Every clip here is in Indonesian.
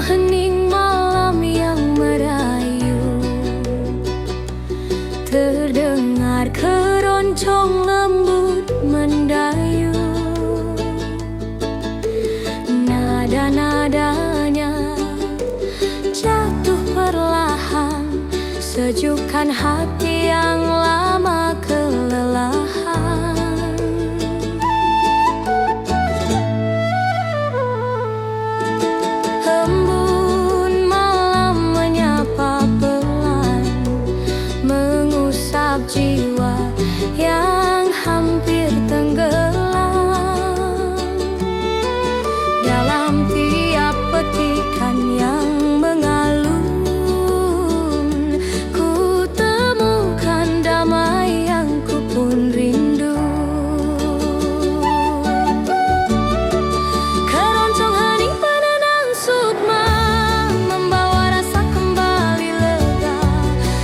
hening malam yang merayu, terdengar keroncong lembut mendayu. Nada-nadanya jatuh perlahan, sejukkan hati yang lama kelelahan. Embun malam menyapa pelan, mengusap jiwa yang hampir tenggelam. Dalam tiap petikan yang mengalun, ku temukan damai yang ku pun rindu. Keroncong hening penenang sukma, membawa rasa kembali lega.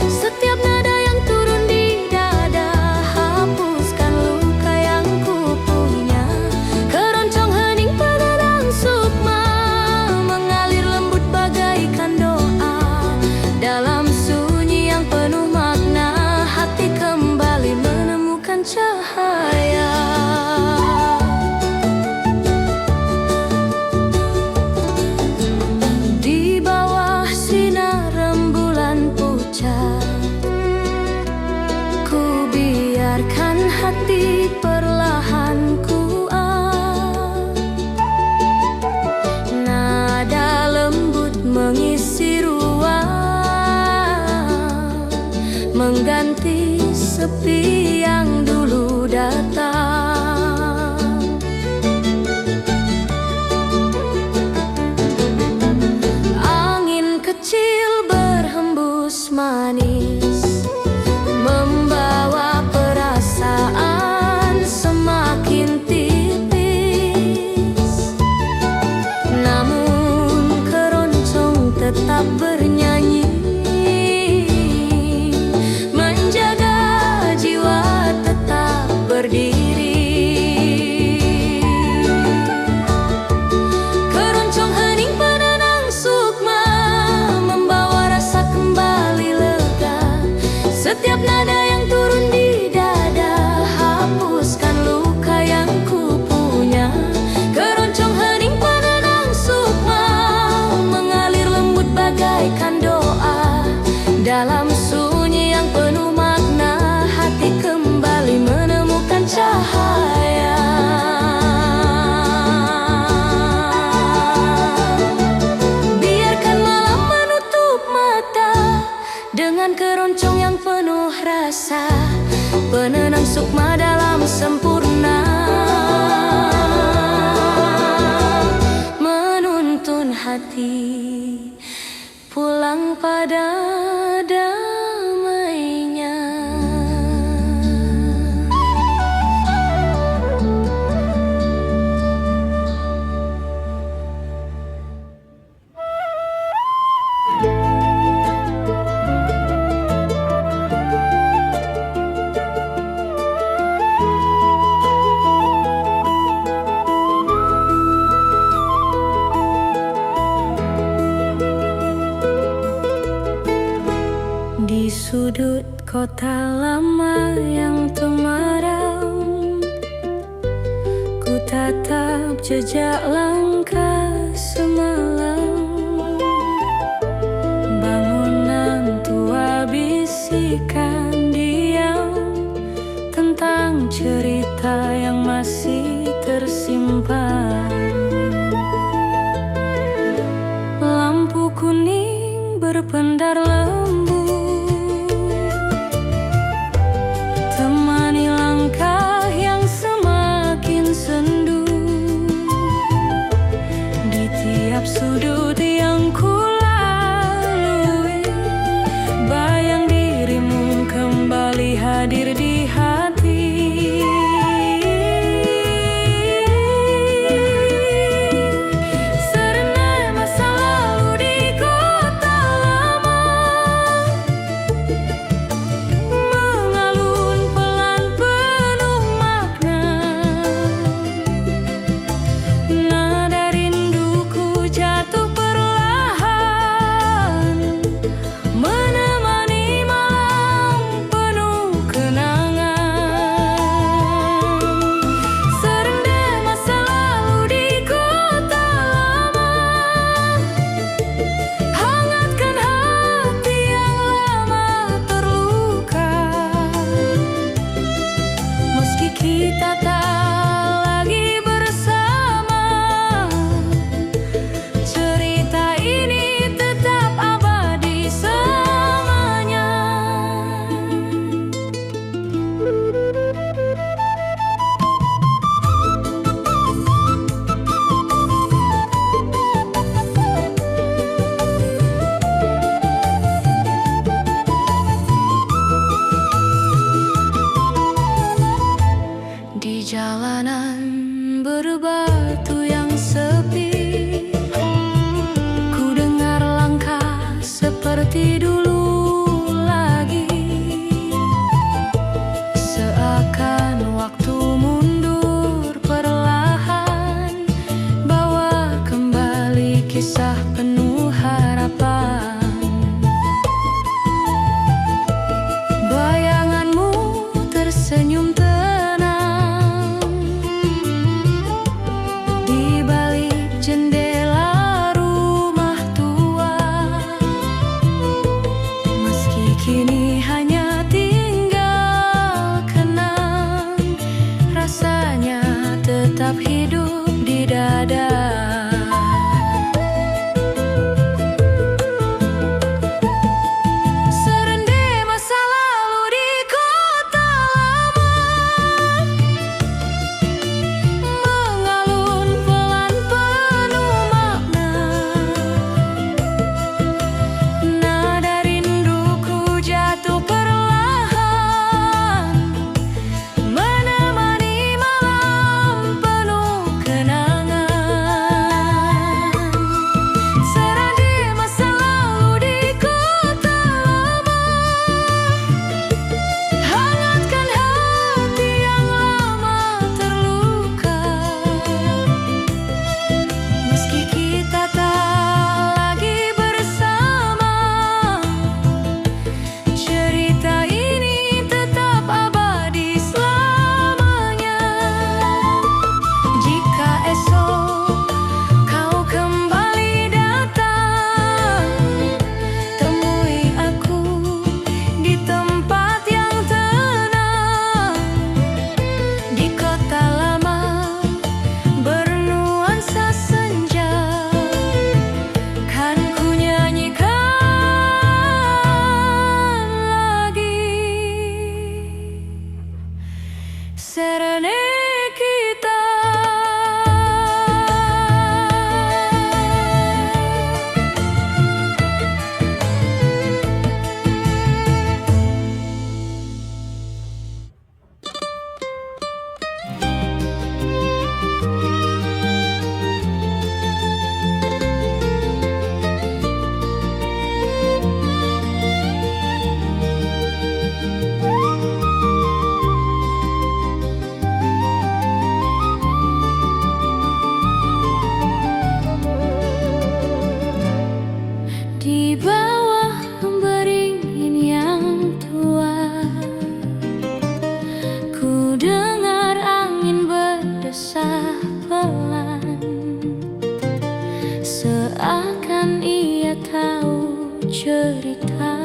Setiap nada yang turun di dada, hapuskan luka yang ku punya. Keroncong hening penenang sukma, mengalir lembut bagaikan doa. Dalam sunyi yang penuh makna, hati kembali menemukan cahaya. Di bawah sinar rembulan pucat, ku biarkan hati perlahan kuat. Nada lembut mengisi ruang, mengganti sepi yang dulu datang. Angin kecil berhembus manis, membawa perasaan semakin tipis. Namun keroncong tetap bernyanyi, menjaga jiwa tetap berdiri. Keroncong hening penenang sukma, membawa rasa kembali lega. Setiap nada yang turun di dada, hapuskan luka yang ku punya. Keroncong hening penenang sukma, mengalir lembut bagaikan doa. Dalam sunyi yang penuh makna, hati kembali menemukan cahaya. Biarkan malam menutup mata dengan keroncong yang penuh rasa, penenang sukma dalam sempurna, menuntun hati pulang pada damainya. Di sudut kota lama yang temaram, ku tatap jejak langkah semalam. Bangunan tua bisikan diam tentang cerita yang masih tersimpan. Lampu kuning berpendar lembu, temani langkah yang semakin sendu. Di tiap sudut yang ku lalui, bayang dirimu kembali hadir di hati. Serenai masa lalu di kota lama, seperti dulu lagi. Seakan waktu mundur perlahan, bawa kembali kisah penuh harapan. Bayanganmu tersenyum tenang di balik jendela rumah tua. Meski kini hanya tinggal kenang, rasanya tetap hidup di dada. Serene kita. Di bawah beringin yang tua, ku dengar angin berdesah pelan, seakan ia tahu cerita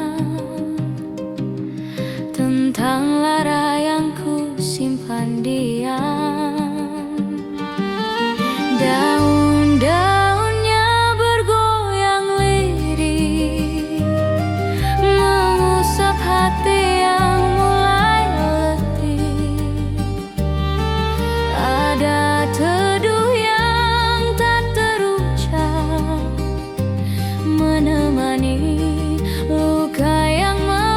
tentang lara yang ku simpan diam. Daun-daunnya bergoyang lirih, mengusap hati yang mulai letih. Ada teduh yang tak terucap, menemani luka yang melekat.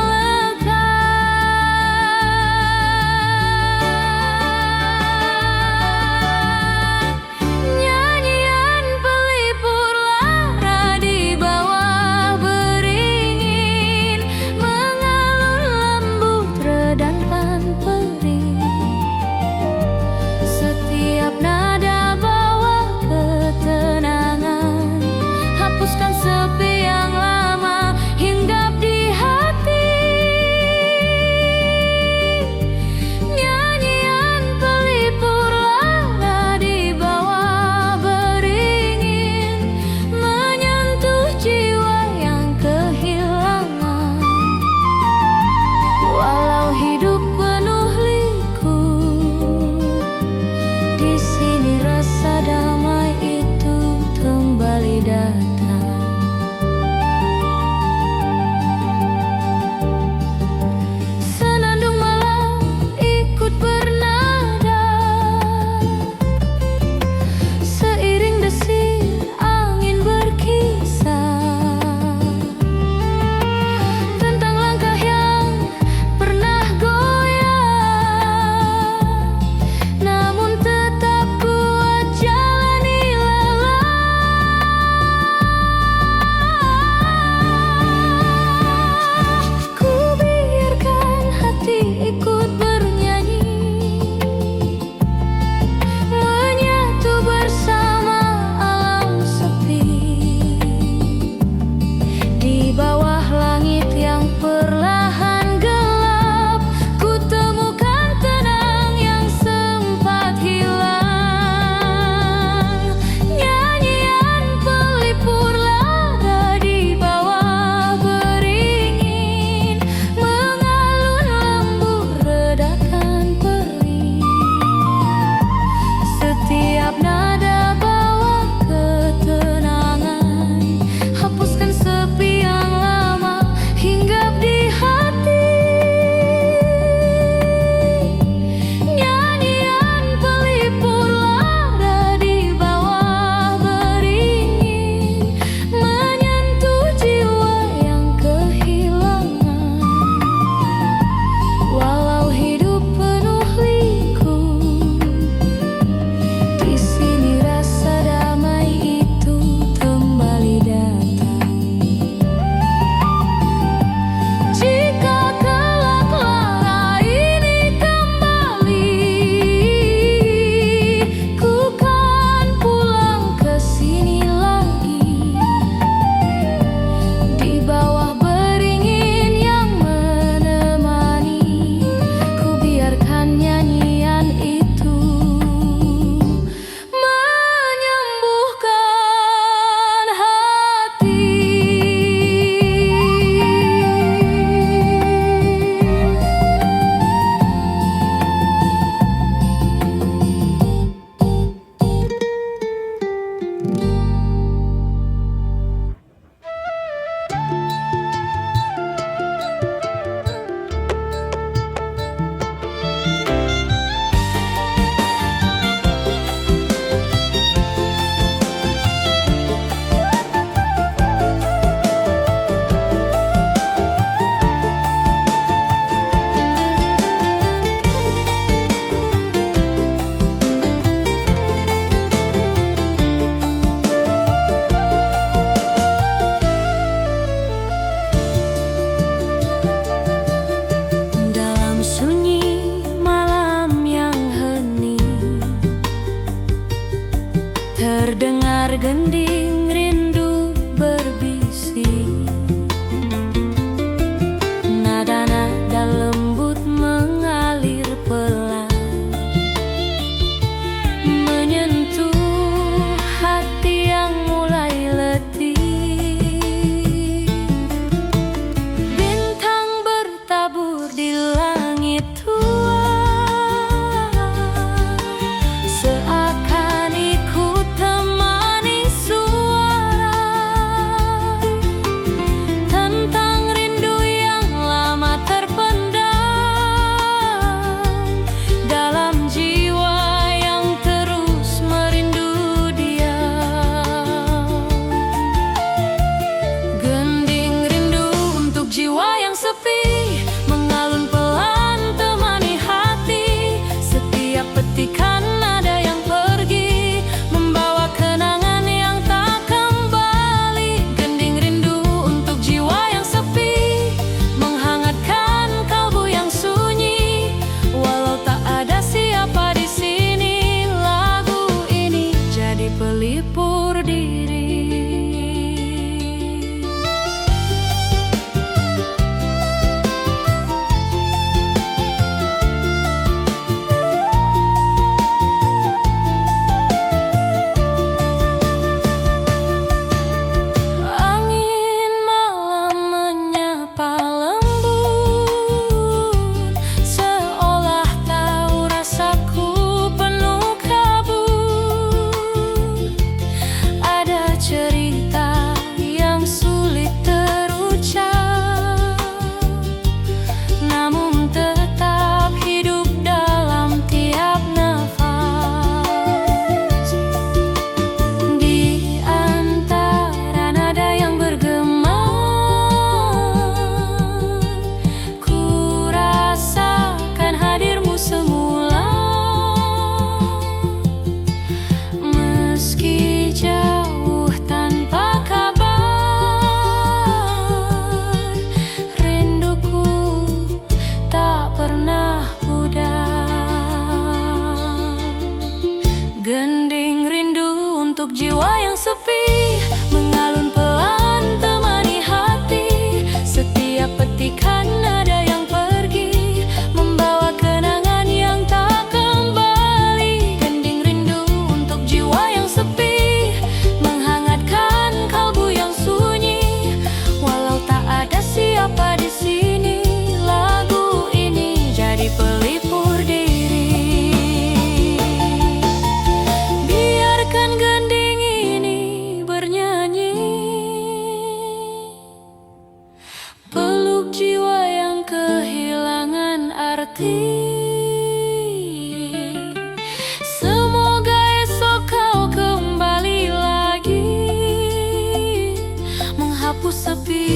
aku sepi,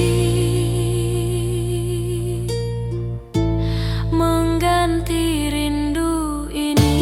mengganti rindu ini.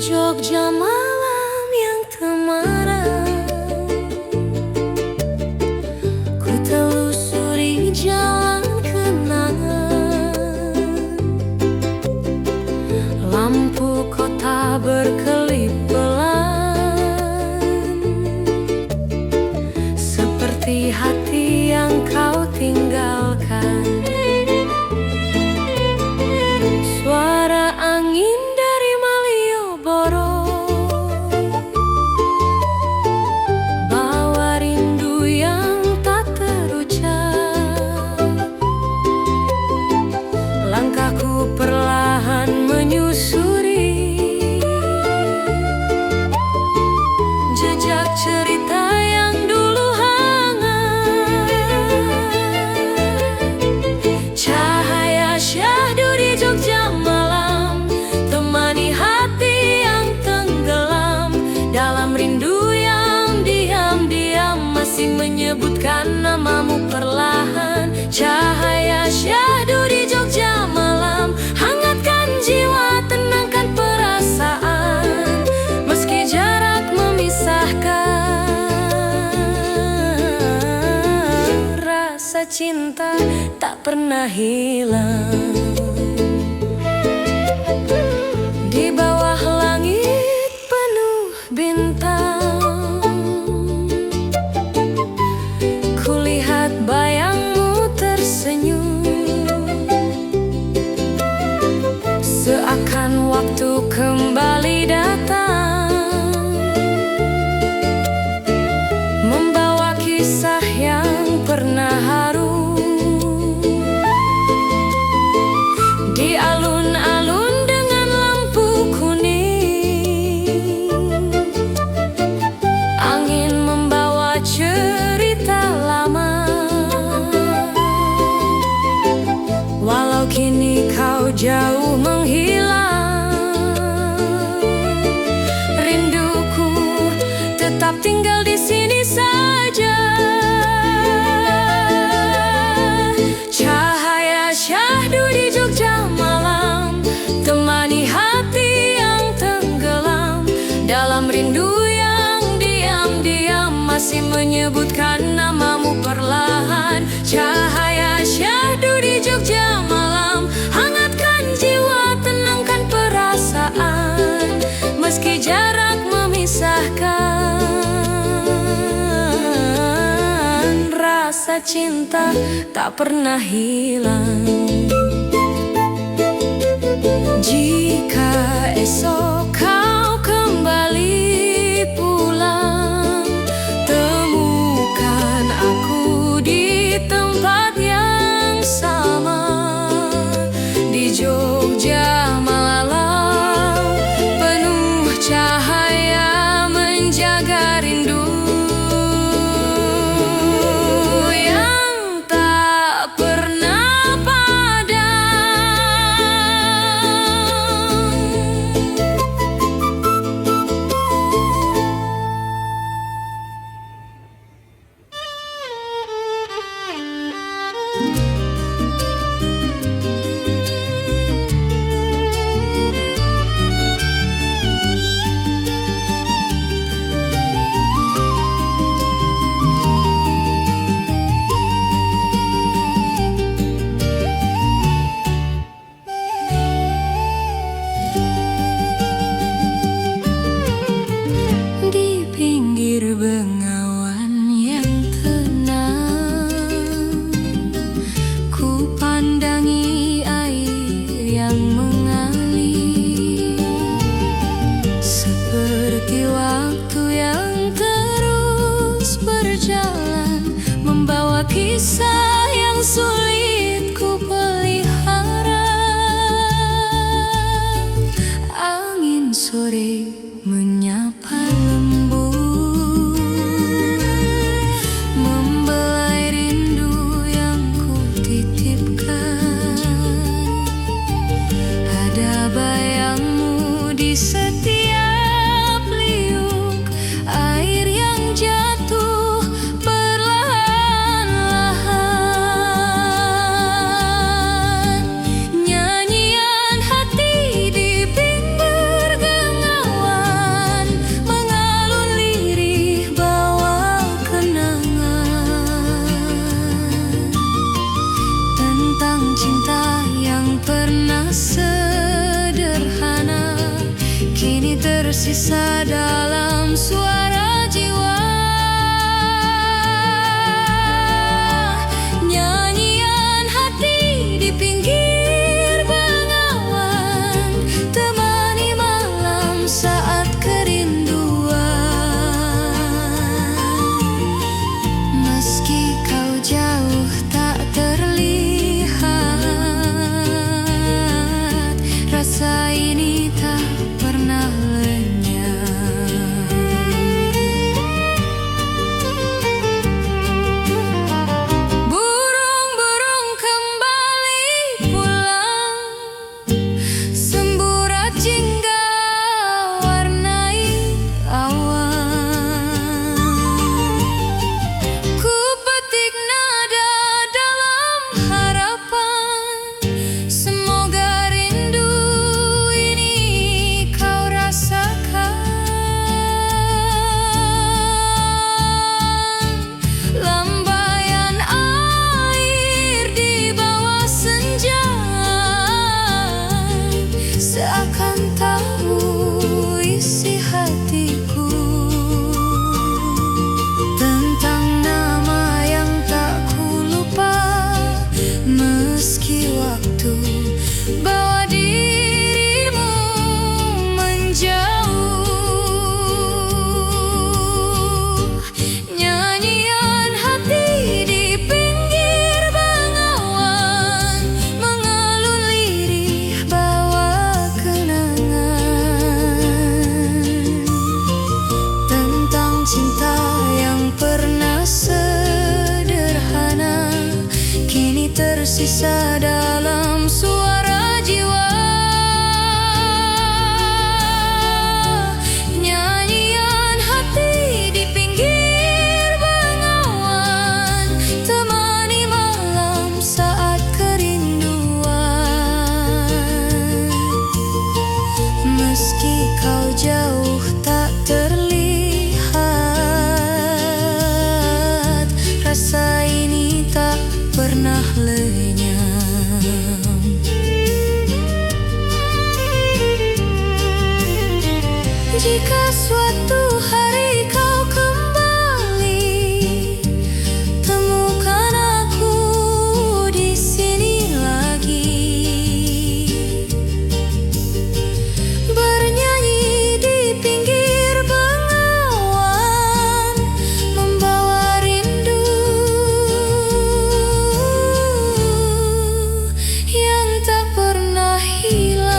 Jogja malam yang temaram, ku telusuri jalan kenangan. Lampu kota berkelip pelan, seperti hati yang kau tinggalkan. Suara angin dari Malioboro bawa rindu yang tak terucap. Langkahku perlahan menyusuri jejak cerita yang dulu hangat. Cahaya syahdu di Jogja malam temani hati yang tenggelam dalam rindu yang diam-diam masih menyebutkan namamu perlahan. Cahaya syahdu di Jogja malam, hangatkan jiwa, tenangkan perasaan, meski jarak memisahkan. Rasa cinta tak pernah hilang. Di bawah langit penuh bintang, kulihat bayangmu tersenyum, seakan waktu kembali datang, membawa kisah yang pernah harum. Di alun-alun dengan lampu kuning, angin membawa cerita lama. Walau kini kau jauh menghilang, rinduku tetap tinggal di sini saja. Cahaya syahdu di Jogja malam temani hati yang tenggelam dalam rindu yang diam-diam masih menyebutkan namamu perlahan. Cahaya syahdu di Jogja malam, hangatkan jiwa, tenangkan perasaan, meski jarak memisahkan. Rasa cinta tak pernah hilang. Jika esok kau kembali pulang, temukan aku di tempat yang sama. Di Jogja malam penuh cahaya menjaga rindu yang tak pernah pernah sederhana kini tersisa dalam suara jiwa. Nyanyian hati di pinggir bengawan, temani malam saat kerinduan. Meski kau jauh tak terlihat, rasa ini tak pernah lenyap. Burung-burung kembali pulang, semburat jingga warnai awan. Ku petik nada dalam harapan, semoga rindu ini kau rasakan. Lambaian air di bawah senja seakan tahu isi hatiku, tentang nama yang tak ku lupa. Meski waktu bawa dirimu menjauh, nyanyian hati di pinggir bengawan mengalun lirih bawa kenangan tentang cinta yang pernah sederhana kini tersisa dalam suara jiwa. Nyanyian hati di pinggir bengawan, temani malam saat kerinduan. Meski kau jauh tak terlihat, rasa ini tak pernah lenyap. Jika suatu hari kau kembali, temukan aku di sini lagi, bernyanyi di pinggir bengawan, membawa rindu yang tak pernah hilang.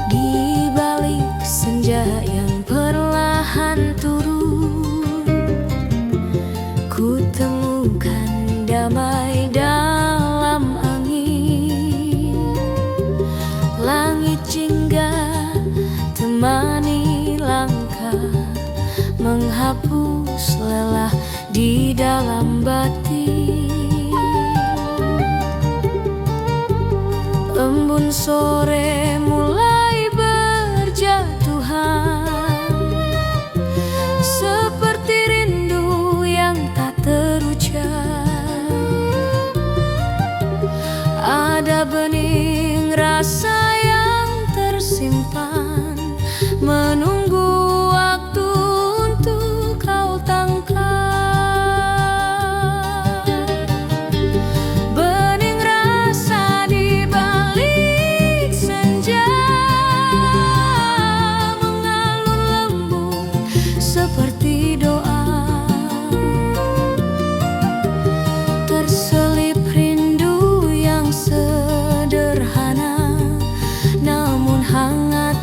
Di balik senja yang perlahan turun, ku temukan damai dalam angin. Langit jingga temani langkah, menghapus lelah di dalam batin. Embun sore mulai berjatuhan, seperti rindu yang tak terucap. Ada bening rasa yang tersimpan, menunggu waktu untuk kau tangkap. Bening rasa di balik senja, mengalun lembut seperti doa. Terselip rindu yang sederhana, namun hangat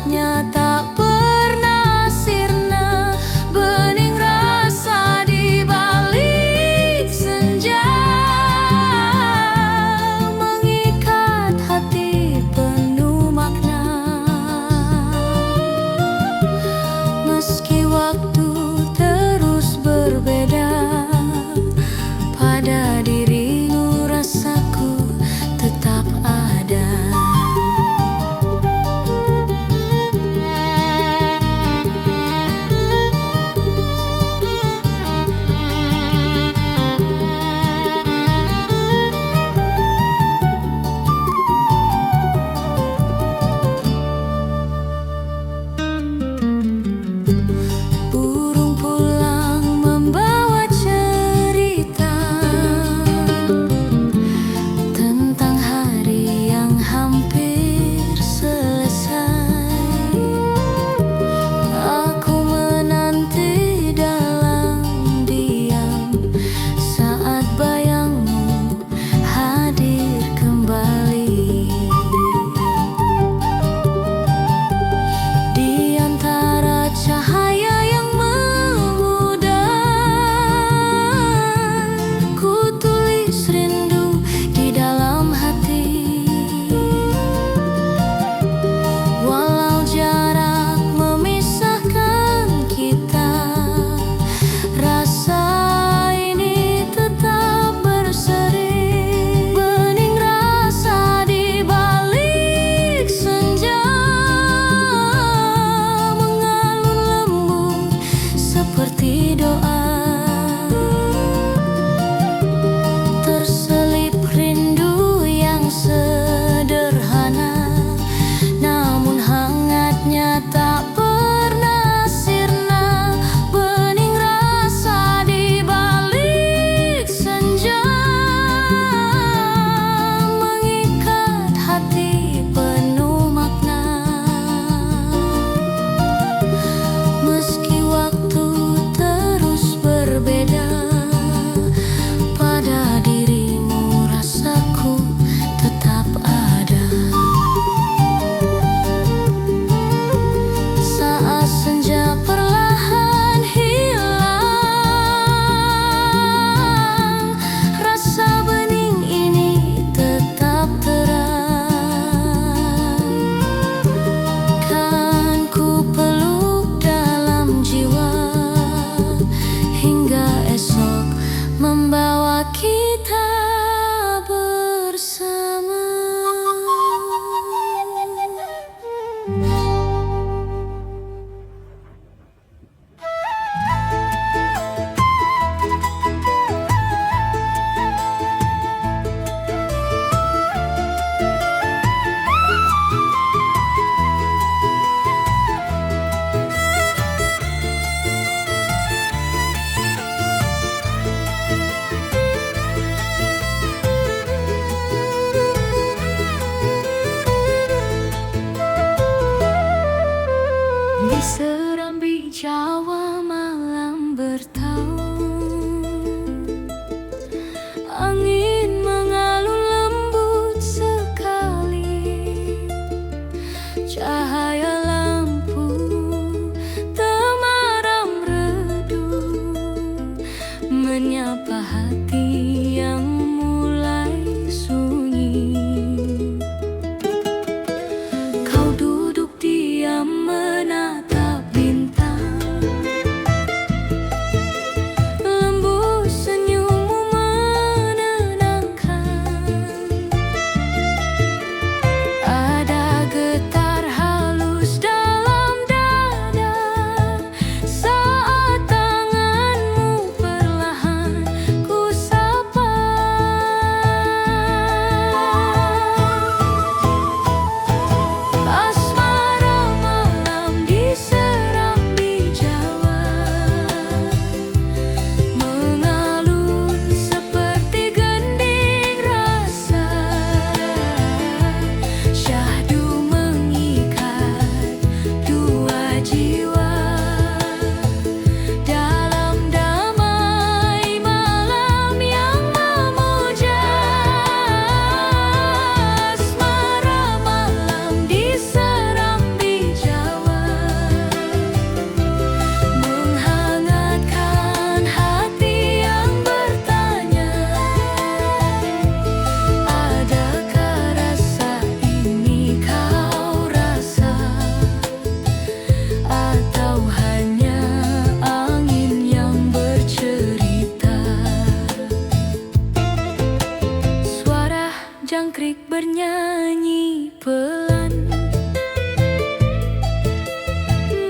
baik bernyanyi pelan,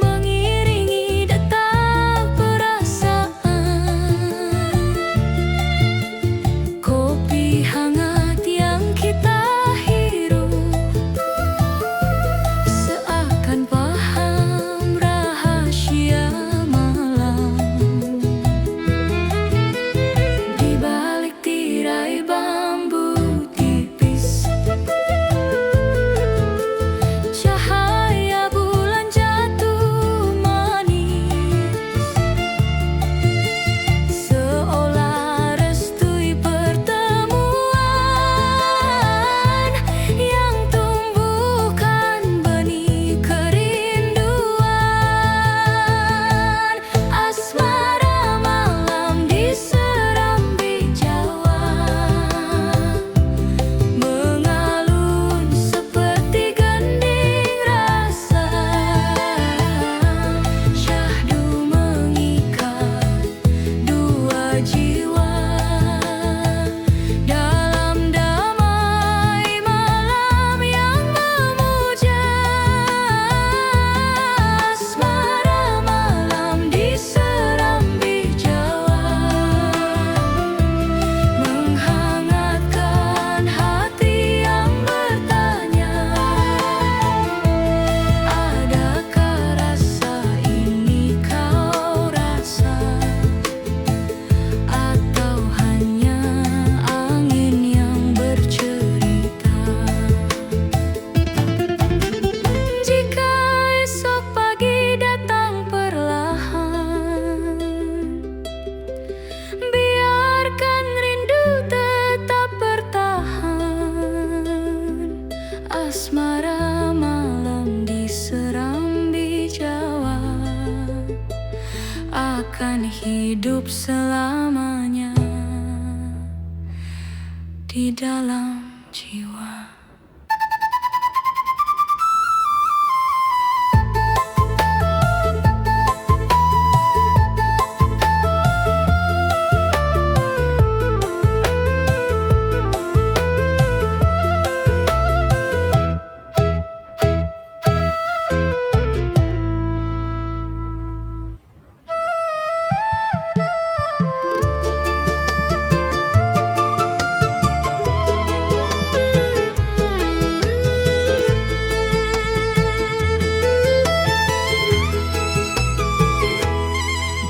mengiringi detak perasaan. Kopi hangat yang kita hirup seakan paham rahasia malam. Di balik tirai bambu tipis, cahaya bulan jatuh manis, seolah restui pertemuan yang tumbuhkan benih kerinduan. Asmara malam di Serambi Jawa mengalun seperti gending rasa, syahdu mengikat dua jiwa dalam damai malam yang memuja. Asmara malam di Serambi Jawa menghangatkan hati yang bertanya, adakah rasa ini kau rasa, atau hanya angin yang bercerita? Jika esok pagi datang perlahan, biarkan rindu tetap bertahan. Asmara malam di Serambi Jawa akan hidup selamanya di dalam jiwa.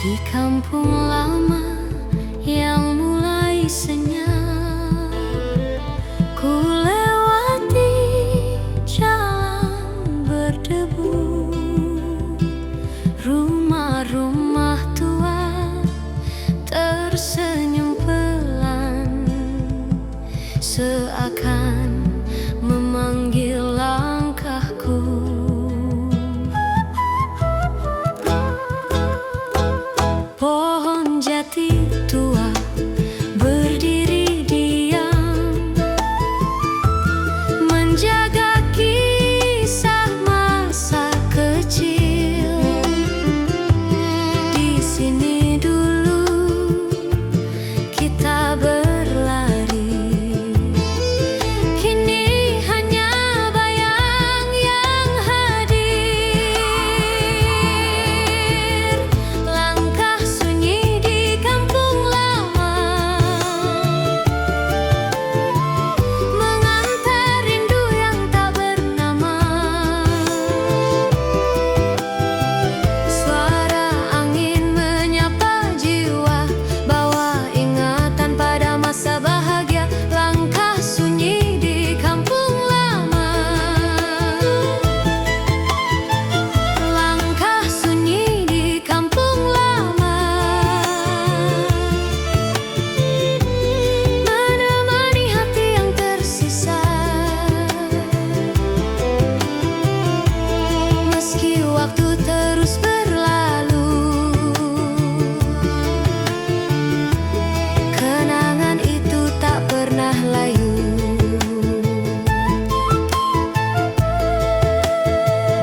Di kampung lama yang mulai senyap, ku lewati jalan berdebu. Rumah-rumah tua tersenyum pelan, seakan memanggil langkahku. Pohon jati tua berdiri diam, menjaga kisah masa kecil. Di sini dulu kita berlari, kini hanya bayang yang hadir. Langkah sunyi di kampung lama, mengantar rindu yang tak bernama. Suara angin menyapa jiwa, bawa ingatan pada masa bahagia. Langkah sunyi di kampung lama, langkah sunyi di kampung lama, menemani hati yang tersisa. Meski waktu terus berlalu, kenangan itu tak pernah layu.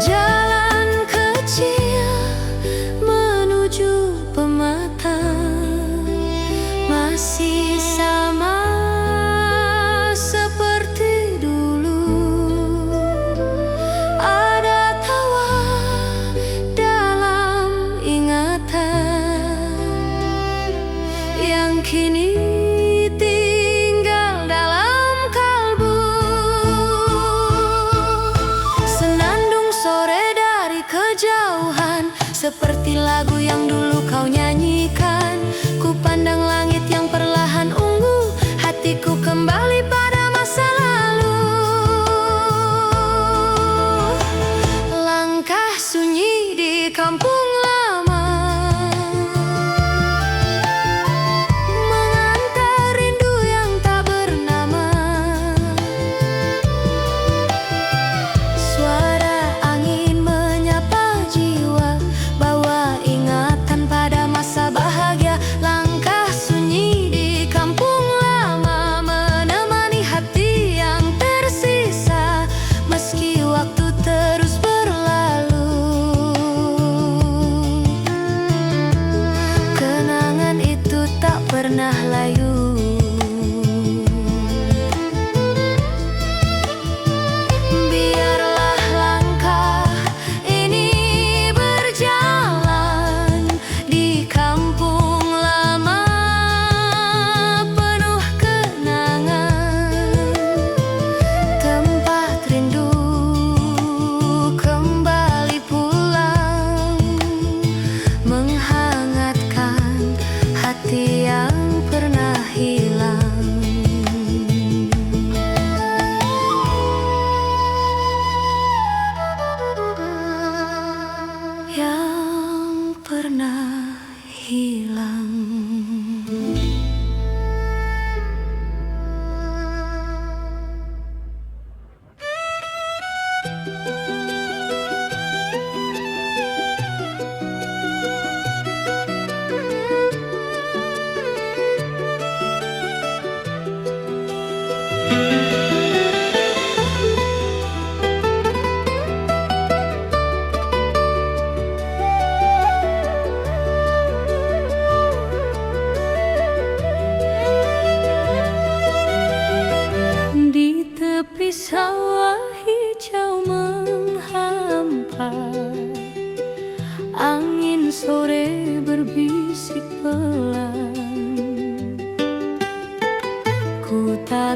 Jalan kecil menuju pematang masih sama seperti dulu.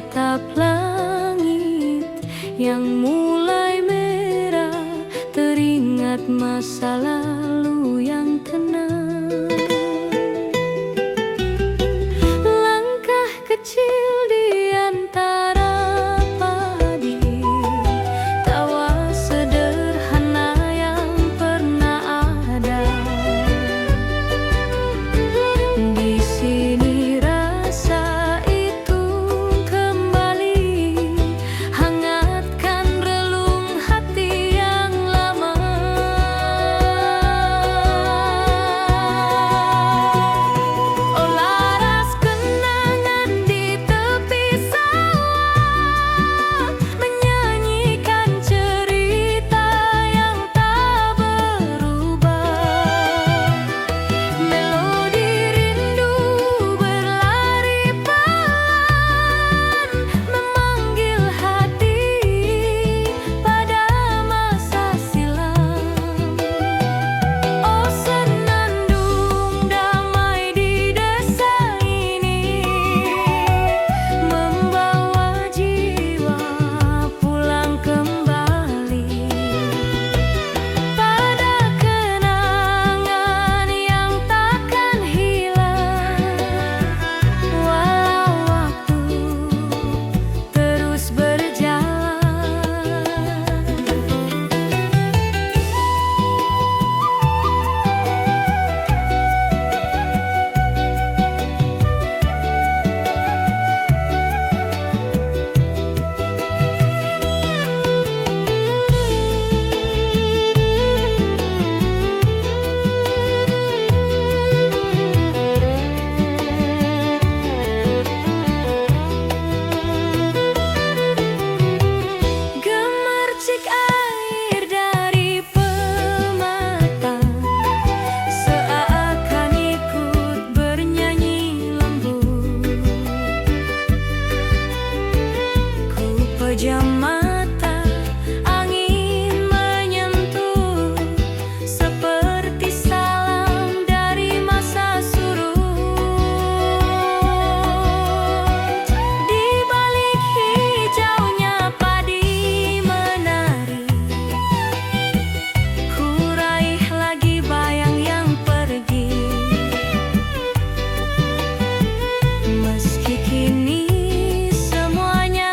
atap langit yang mulai merah, teringat masa lalu yang tenang. Langkah kecil di antara padi, tawa sederhana yang pernah ada. Di sini rasa itu kembali, hangatkan relung hati yang lama. Oh laras kenangan di tepi sawah, menyanyikan cerita yang tak berubah. Melodi rindu berlari pelan, memanggil hati pada masa silam. Oh senandung damai di desa ini, membawa jiwa pulang kembali pada kenangan yang takkan hilang, walau waktu terus berjalan. Gemercik air dari permata, seakan ikut bernyanyi lembut. Ku pejam mata, angin menyentuh, seperti salam dari masa surut. Di balik hijaunya padi menari, ku raih lagi bayang yang pergi. Meski kini semuanya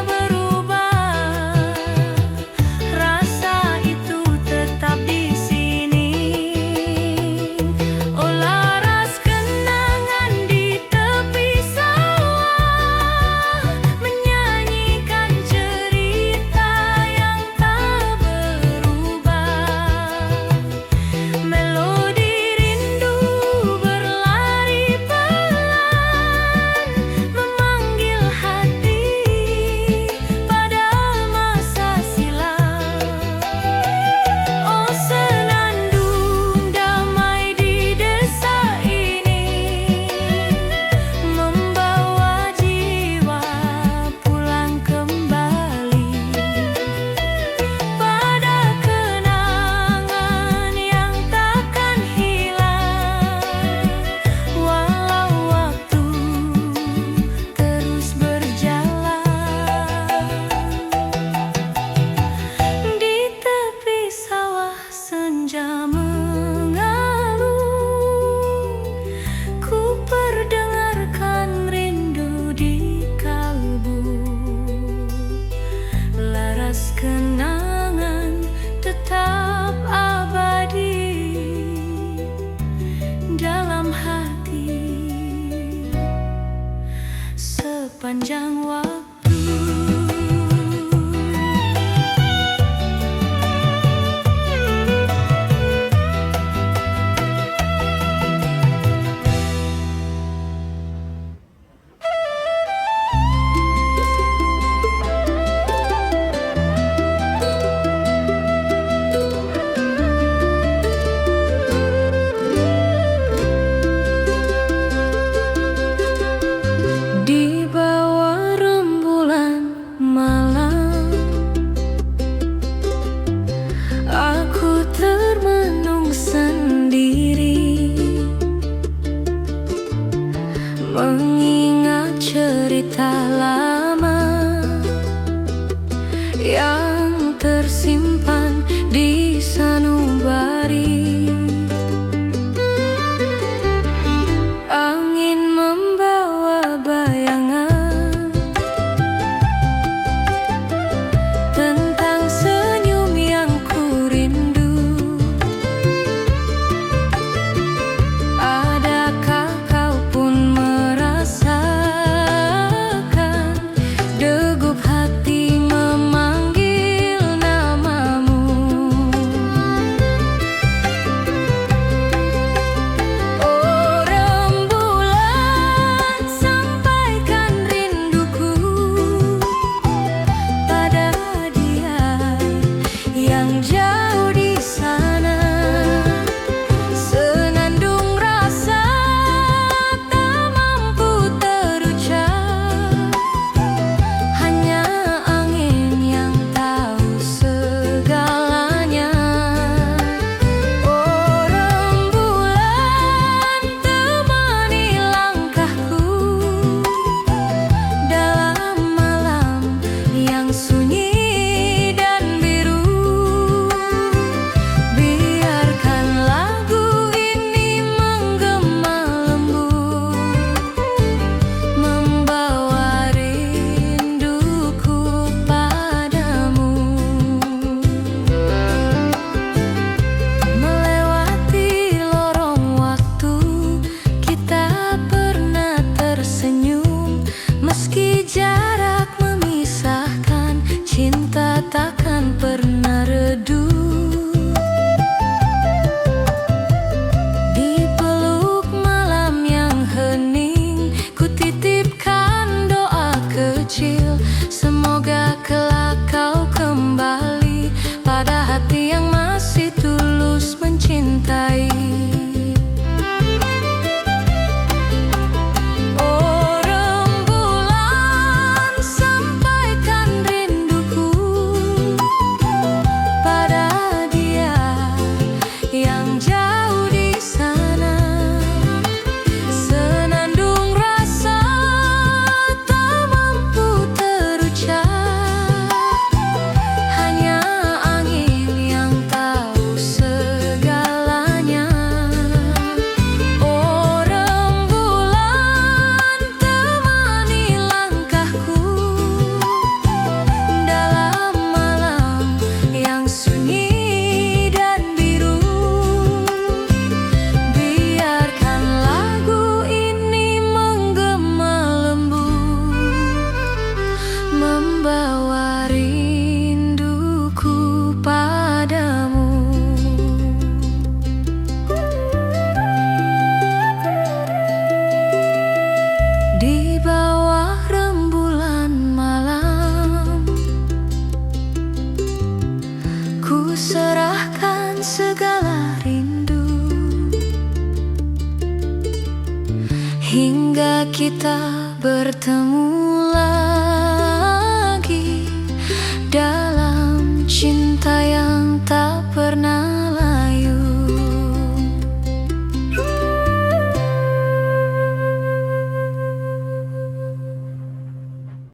berubah, rasa itu tetap di sini. Oh laras kenangan di tepi sawah, menyanyikan cerita yang tak berubah. Melodi rindu berlari pelan, memanggil hati pada masa silam. Oh senandung damai di desa ini, membawa jiwa pulang kembali pada kenangan yang takkan hilang, walau waktu terus berjalan. Di tepi sawah senja mengalun, ku perdengarkan rindu di kalbu. Laras kenangan tetap abadi dalam hati sepanjang waktu. Di bawah rembulan malam, aku termenung sendiri, mengingat cerita lalu. bertemu.